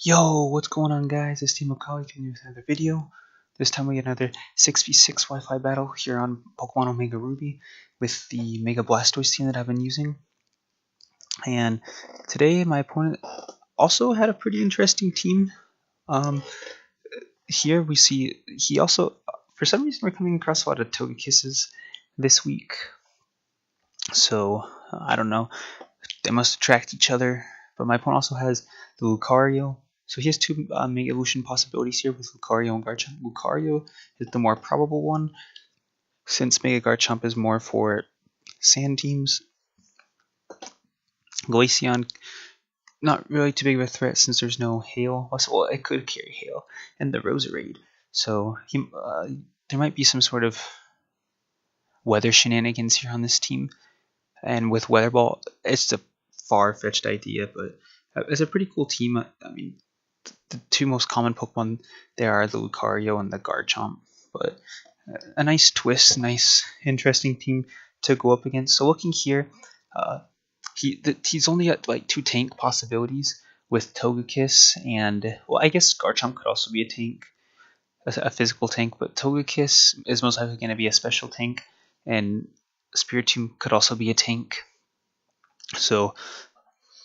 Yo, what's going on, guys? It's Team Macaulay coming with another video. This time we get another 6v6 Wi-Fi battle here on Pokemon Omega Ruby with the Mega Blastoise team that I've been using. And today my opponent also had a pretty interesting team. Here we see he also, for some reason, we're coming across a lot of Togekisses this week. So I don't know. They must attract each other. But my opponent also has the Lucario. So he has two Mega Evolution possibilities here with Lucario and Garchomp. Lucario is the more probable one, since Mega Garchomp is more for sand teams. Glaceon, not really too big of a threat since there's no Hail. Well, it could carry Hail and the Roserade. So there might be some sort of weather shenanigans here on this team. And with Weather Ball, it's a far-fetched idea, but it's a pretty cool team. I mean, the two most common Pokemon there are the Lucario and the Garchomp, but a nice twist, nice interesting team to go up against. So looking here, he's only at like 2 tank possibilities with Togekiss, and well, I guess Garchomp could also be a tank, a physical tank, but Togekiss is most likely going to be a special tank, and Spiritomb could also be a tank. So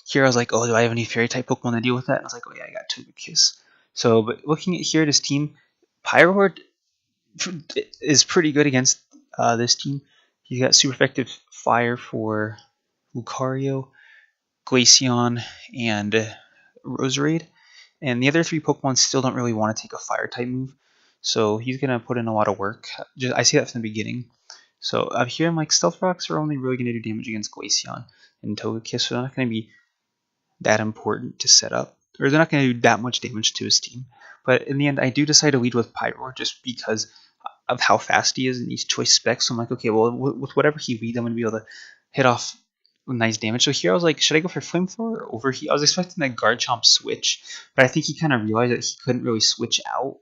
here I was like, oh, do I have any fairy type Pokemon to deal with that? And I was like, oh yeah, I got Togekiss. So, but looking at here, this team, Pyroar is pretty good against this team. He's got super effective fire for Lucario, Glaceon, and Roserade. And the other 3 Pokemon still don't really want to take a fire type move. So he's going to put in a lot of work. I see that from the beginning. So up here, I'm like, Stealth Rocks are only really going to do damage against Glaceon and Togekiss, so they're not going to be that important to set up, or they're not going to do that much damage to his team. But in the end, I do decide to lead with Pyroar just because of how fast he is and these choice specs. So I'm like, okay, well, with whatever he leads, I'm going to be able to hit off nice damage. So here I was like, should I go for Flamethrower or Overheat? I was expecting that Garchomp switch, but I think he kind of realized that he couldn't really switch out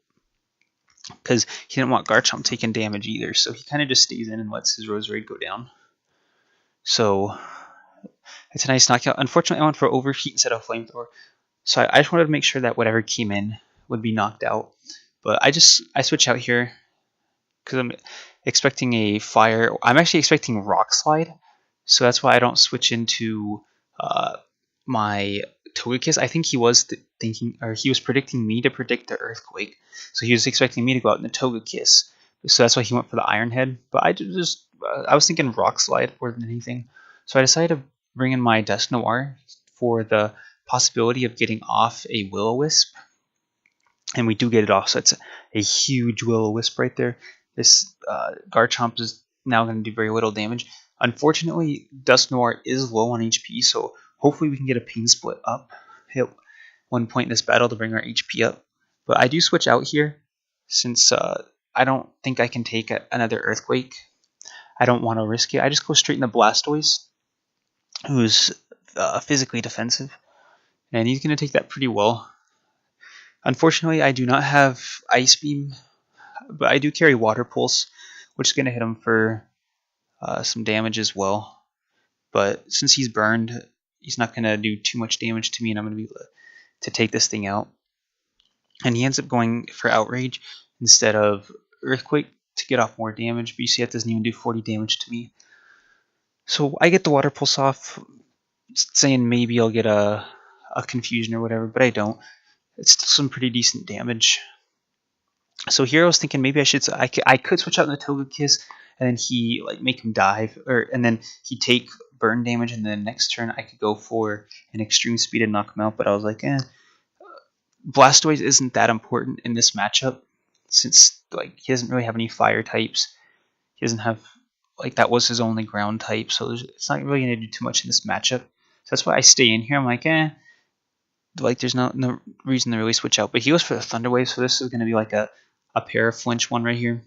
because he didn't want Garchomp taking damage either. So he kind of just stays in and lets his Roserade go down. So it's a nice knockout. Unfortunately, I went for Overheat instead of Flamethrower. So I just wanted to make sure that whatever came in would be knocked out. But I switch out here because I'm expecting a fire. I'm actually expecting Rock Slide. So that's why I don't switch into my Togekiss. I think he was thinking, or he was predicting me to predict the Earthquake. So he was expecting me to go out in the Togekiss. So that's why he went for the Iron Head. But I was thinking Rock Slide more than anything. So I decided to bring in my Dusknoir for the possibility of getting off a Will-O-Wisp. And we do get it off, so it's a huge Will-O-Wisp right there. This Garchomp is now going to do very little damage. Unfortunately, Dusknoir is low on HP, so hopefully we can get a Pain Split up at one point in this battle to bring our HP up. But I do switch out here since I don't think I can take another Earthquake. I don't want to risk it. I just go straight in the Blastoise, who's physically defensive, and he's going to take that pretty well. Unfortunately, I do not have Ice Beam, but I do carry Water Pulse, which is going to hit him for some damage as well. But since he's burned, he's not going to do too much damage to me, and I'm going to be able to take this thing out. And he ends up going for Outrage instead of Earthquake to get off more damage, but you see that doesn't even do 40 damage to me. So I get the Water Pulse off, saying maybe I'll get a Confusion or whatever, but I don't. It's still some pretty decent damage. So here I was thinking maybe I could switch out in the Togekiss and then he like make him dive, and then he take burn damage, and then next turn I could go for an extreme speed and knock him out. But I was like, Blastoise isn't that important in this matchup since like he doesn't really have any fire types. He doesn't have, like, that was his only ground type, so it's not really going to do too much in this matchup. So that's why I stay in here. I'm like, like there's no reason to really switch out. But he goes for the Thunder Wave, so this is going to be like a Paraflinch one right here.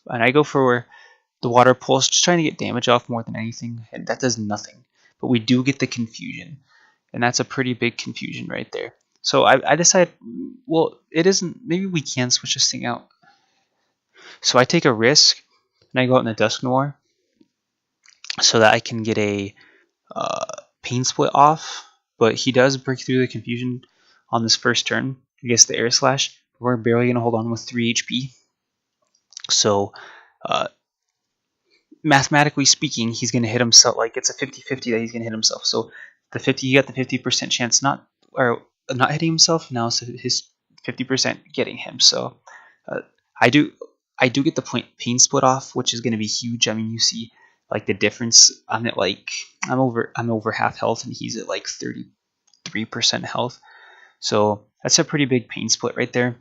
And I go for the Water Pulse, just trying to get damage off more than anything, and that does nothing. But we do get the Confusion, and that's a pretty big Confusion right there. So I decided, well, it isn't, maybe we can switch this thing out. So I take a risk, and I go out in the Dusknoir so that I can get a Pain Split off, but he does break through the Confusion on this first turn against the Air Slash. We're barely going to hold on with 3 HP. So, mathematically speaking, he's going to hit himself. Like, it's a 50-50 that he's going to hit himself. So, he got the 50% chance not hitting himself. Now it's his 50% getting him. So, I do get the pain split off, which is going to be huge. I mean, you see like the difference. I'm at like I'm over half health, and he's at like 33% health. So that's a pretty big pain split right there.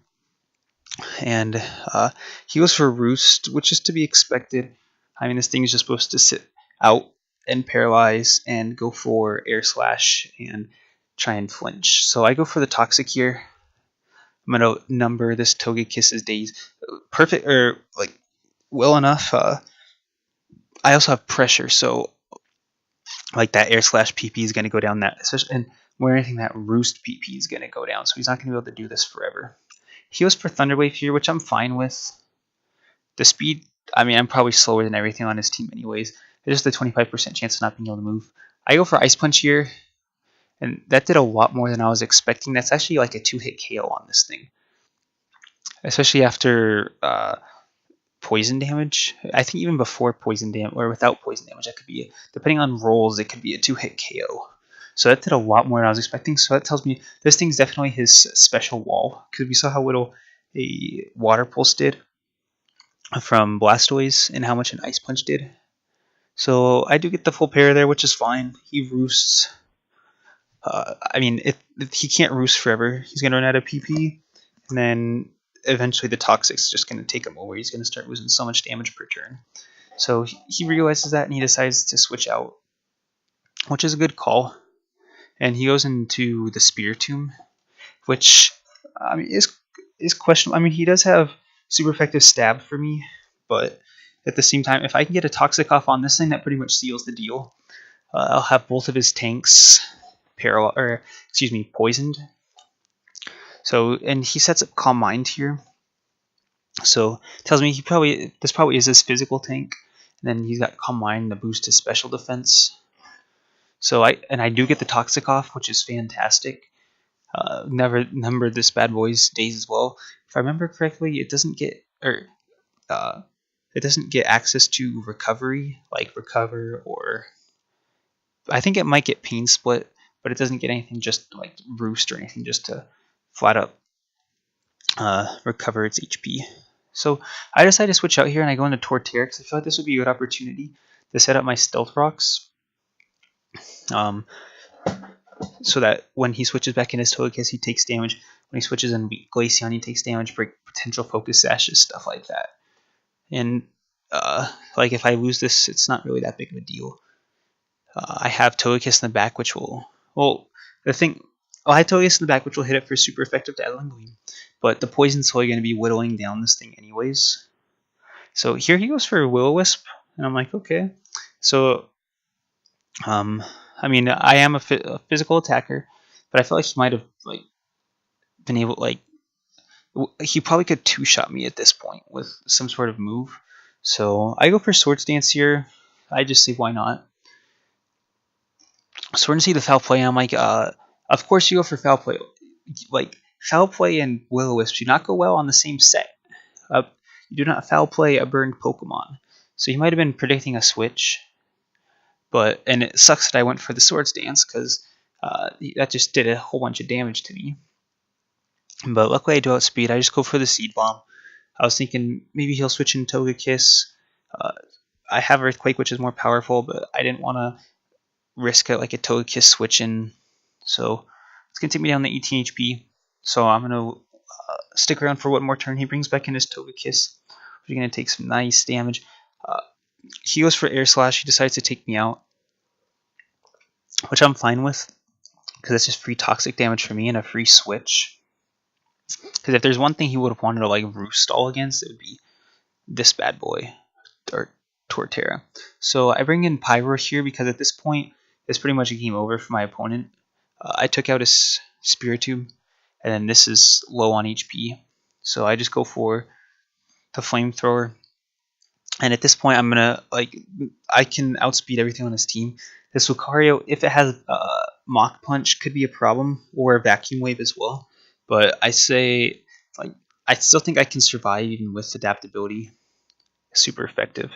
And he goes for Roost, which is to be expected. I mean, this thing is just supposed to sit out and paralyze and go for Air Slash and try and flinch. So I go for the Toxic here. I'm going to number this Togekiss's days perfect, or like well enough. I also have pressure, so like that Air Slash PP is going to go down, that especially, and more anything, that Roost PP is going to go down, so he's not going to be able to do this forever. He goes for Thunderwave here, which I'm fine with. The speed, I mean, I'm probably slower than everything on his team anyways. There's just a 25% chance of not being able to move. I go for Ice Punch here, and that did a lot more than I was expecting. That's actually like a 2-hit KO on this thing, especially after poison damage. I think even before poison damage, or without poison damage, that could be, depending on rolls, it could be a 2-hit KO. So that did a lot more than I was expecting. So that tells me this thing's definitely his special wall, because we saw how little a Water Pulse did from Blastoise and how much an Ice Punch did. So I do get the full pair there, which is fine. He roosts. I mean, he can't roost forever. He's going to run out of PP, and then eventually the Toxic's just going to take him over. He's going to start losing so much damage per turn. So he realizes that, and he decides to switch out, which is a good call. And he goes into the Spiritomb, which, I mean, is questionable. I mean, he does have super effective stab for me, but at the same time, if I can get a Toxic off on this thing, that pretty much seals the deal. I'll have both of his tanks poisoned. So, and he sets up Calm Mind here. So tells me this probably is his physical tank. And then he's got Calm Mind to boost his special defense. So I do get the Toxic off, which is fantastic. Never numbered this bad boy's days as well. If I remember correctly, it doesn't get access to recovery, like recover, or I think it might get pain split, but it doesn't get anything just like roost or anything just to flat up recover its HP. So I decide to switch out here, and I go into Torterra because I feel like this would be a good opportunity to set up my Stealth Rocks. So that when he switches back in his Togekiss, he takes damage. When he switches in Glaceon, he takes damage, break potential Focus Sashes, stuff like that. And like if I lose this, it's not really that big of a deal. I have Togekiss in the back, which will... I have Togekiss in the back, which will hit it for super effective Dazzling Gleam. But the Poison's slowly going to be whittling down this thing anyways. So here he goes for Will-O-Wisp, and I'm like, okay. So, I mean, I am a physical attacker, but I feel like he might have like been able, like, he probably could two-shot me at this point with some sort of move. So I go for Swords Dance here. I just say, why not? So we're gonna see the Foul Play. I'm like, of course you go for Foul Play. Like, Foul Play and Will-O-Wisp do not go well on the same set. You do not Foul Play a burned Pokemon. So he might have been predicting a switch. And it sucks that I went for the Swords Dance, because that just did a whole bunch of damage to me. But luckily I do outspeed. I just go for the Seed Bomb. I was thinking maybe he'll switch in Togekiss. I have Earthquake, which is more powerful, but I didn't want to risk a Togekiss switch in. So it's going to take me down to 18 HP. So I'm going to stick around for one more turn. He brings back in his Togekiss, which is going to take some nice damage. He goes for Air Slash. He decides to take me out, which I'm fine with, because that's just free Toxic damage for me and a free switch. Because if there's one thing he would have wanted to like roost all against, it would be this bad boy, or Torterra. So I bring in Pyroar here because at this point it's pretty much a game over for my opponent. I took out his Spiritomb, and then this is low on HP, so I just go for the Flamethrower. And at this point, I can outspeed everything on his team. This Lucario, if it has Mach Punch could be a problem, or a Vacuum Wave as well. But I say, like, I still think I can survive even with adaptability. Super effective.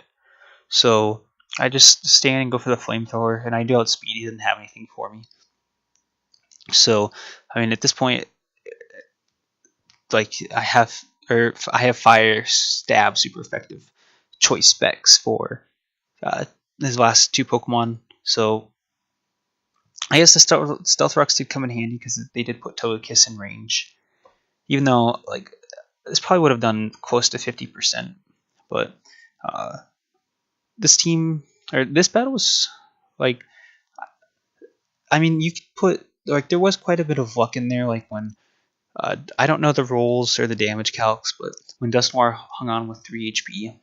So I just stand and go for the Flamethrower, and I do outspeed. He didn't have anything for me. So I mean, at this point, like I have Fire Stab, super effective choice specs for his last two Pokemon. So I guess the Stealth Rocks did come in handy because they did put Togekiss in range. Even though, like, this probably would have done close to 50%. But this team, or this battle was, like, I mean, you could put, like, there was quite a bit of luck in there. Like, when, I don't know the rolls or the damage calcs, but when Dusknoir hung on with 3 HP,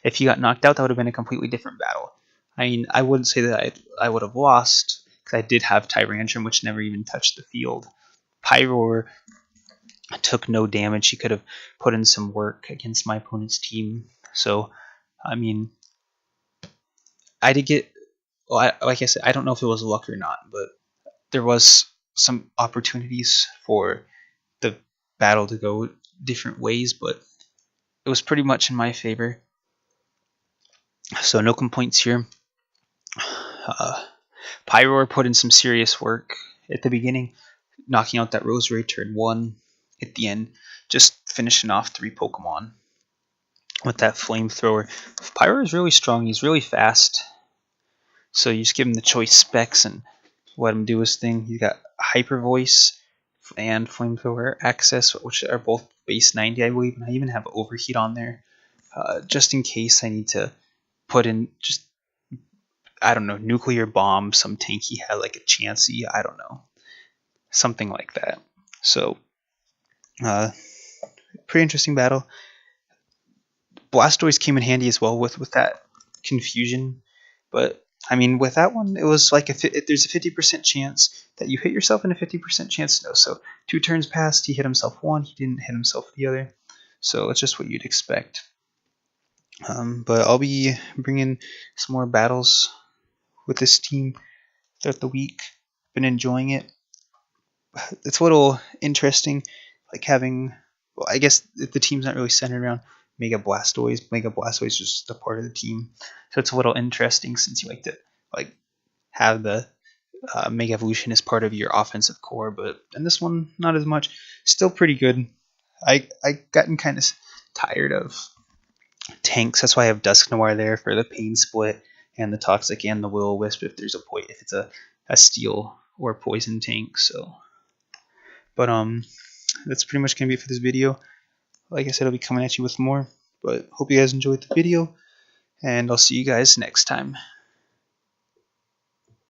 if he got knocked out, that would have been a completely different battle. I mean, I wouldn't say that I would have lost, because I did have Tyrantrum, which never even touched the field. Pyroar took no damage. He could have put in some work against my opponent's team. So, I mean, I did get, well, like I said, I don't know if it was luck or not, but there was some opportunities for the battle to go different ways, but it was pretty much in my favor. So no complaints here. Pyroar put in some serious work at the beginning, knocking out that Roserade turn 1 at the end, just finishing off 3 Pokemon with that Flamethrower. Pyroar is really strong, he's really fast, so you just give him the choice specs and let him do his thing. He's got Hyper Voice and Flamethrower Access, which are both base 90, I believe, and I even have Overheat on there, just in case I need to put in just, I don't know, Nuclear Bomb, some tank he had, like a Chansey, I don't know, something like that. So, pretty interesting battle. Blastoise came in handy as well with that confusion, but I mean, with that one, it was like there's a 50% chance that you hit yourself and a 50% chance no. So 2 turns passed, he hit himself one, he didn't hit himself the other. So it's just what you'd expect. But I'll be bringing some more battles with this team throughout the week. Been enjoying it. It's a little interesting, like having, well, I guess the team's not really centered around Mega Blastoise. Mega Blastoise is just a part of the team, so it's a little interesting since you like to have the Mega Evolution as part of your offensive core. But in this one, not as much. Still pretty good. I gotten kind of tired of tanks. That's why I have Dusknoir there for the Pain Split and the Toxic and the Will-O-Wisp if there's if it's a Steel or Poison tank. So, but that's pretty much gonna be it for this video. Like I said, I'll be coming at you with more. But hope you guys enjoyed the video, and I'll see you guys next time.